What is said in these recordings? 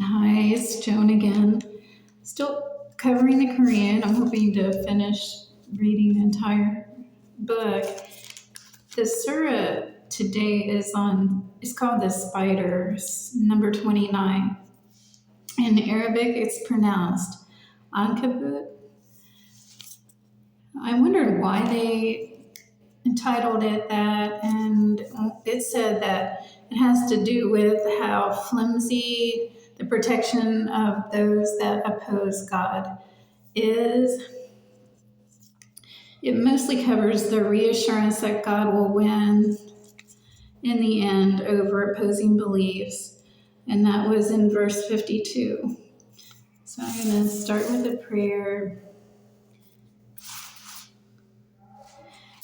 Hi, it's Joan again. Still covering the Korean. I'm hoping to finish reading the entire book. The Sura today it's called the Spiders, number 29. In Arabic, it's pronounced Ankabut. I wondered why they entitled it that, and it said that it has to do with how flimsy the protection of those that oppose God is. It mostly covers the reassurance that God will win in the end over opposing beliefs, and that was in verse 52. So I'm going to start with a prayer.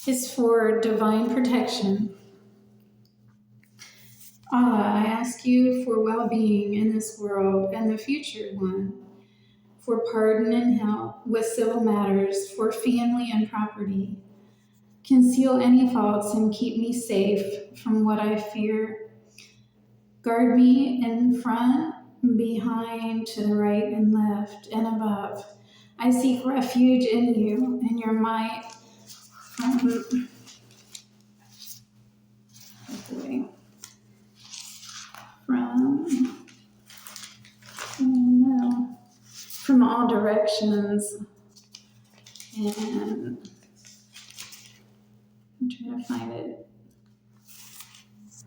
It's for divine protection. Allah, I ask you for well-being in this world and the future one, for pardon and help with civil matters, for family and property. Conceal any faults and keep me safe from what I fear. Guard me in front, behind, to the right and left, and above. I seek refuge in you and your might from all directions. And I'm trying to find it.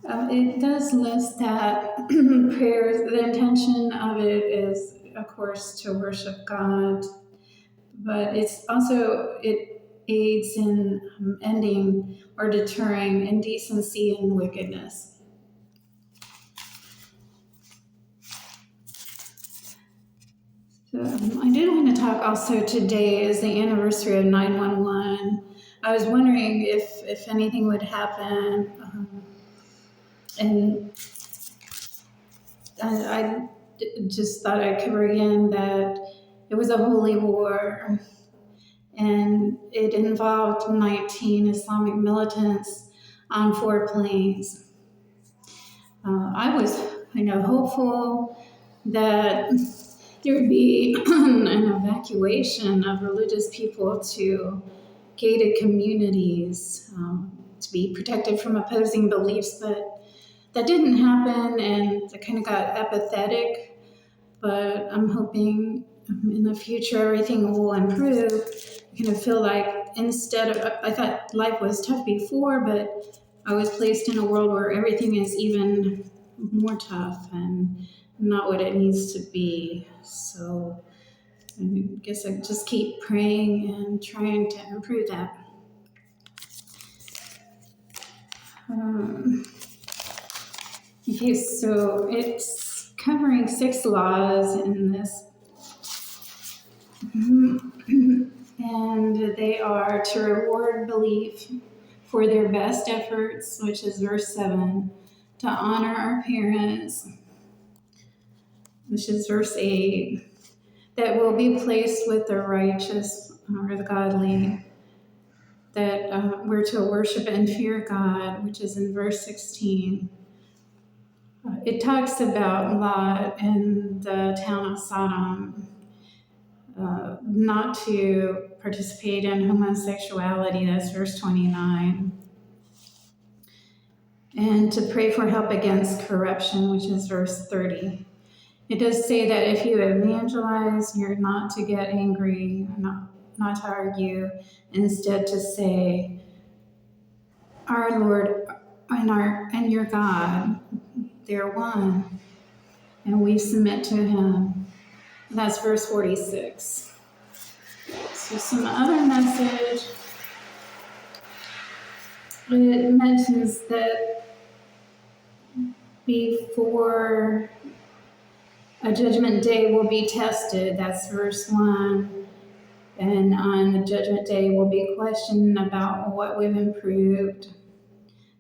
It does list that prayers, the intention of it is, of course, to worship God, but it aids in ending or deterring indecency and wickedness. So I did want to talk also, today is the anniversary of 911. I was wondering if anything would happen. And I just thought I'd cover again that it was a holy war, and it involved 19 Islamic militants on 4 planes. I was hopeful that there would be an evacuation of religious people to gated communities to be protected from opposing beliefs, but that didn't happen, and I kind of got apathetic. But I'm hoping in the future everything will improve. I kind of feel like I thought life was tough before, but I was placed in a world where everything is even more tough and not what it needs to be. So I guess I just keep praying and trying to improve that. Okay, so it's covering 6 laws in this. And they are to reward belief for their best efforts, which is verse 7, to honor our parents, which is verse 8, that will be placed with the righteous or the godly, that we're to worship and fear God, which is in verse 16. It talks about Lot and the town of Sodom, not to participate in homosexuality, that's verse 29, and to pray for help against corruption, which is verse 30. It does say that if you evangelize, you're not to get angry, not to argue, instead to say, our Lord and your God, they're one, and we submit to him. That's verse 46. So some other message, it mentions that before a judgment day will be tested, that's verse 1. And on the judgment day will be questioned about what we've improved.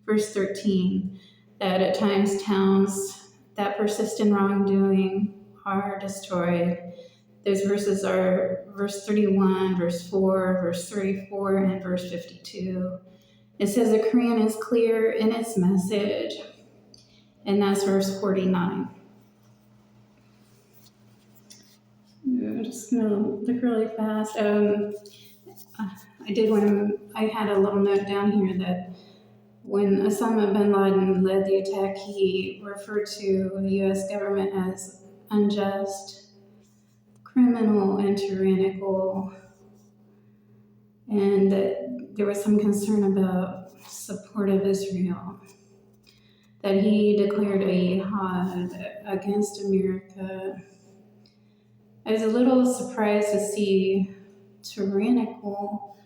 Verse 13, that at times towns that persist in wrongdoing are destroyed. Those verses are verse 31, verse 4, verse 34, and verse 52. It says the Quran is clear in its message, and that's verse 49. I'm just gonna look really fast. I had a little note down here that when Osama bin Laden led the attack, he referred to the U.S. government as unjust, criminal, and tyrannical, and that there was some concern about support of Israel, that he declared a jihad against America. I was a little surprised to see tyrannical,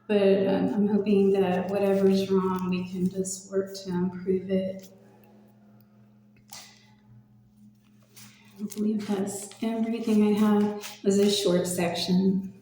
but I'm hoping that whatever's wrong, we can just work to improve it. I believe that's everything I have. It was a short section.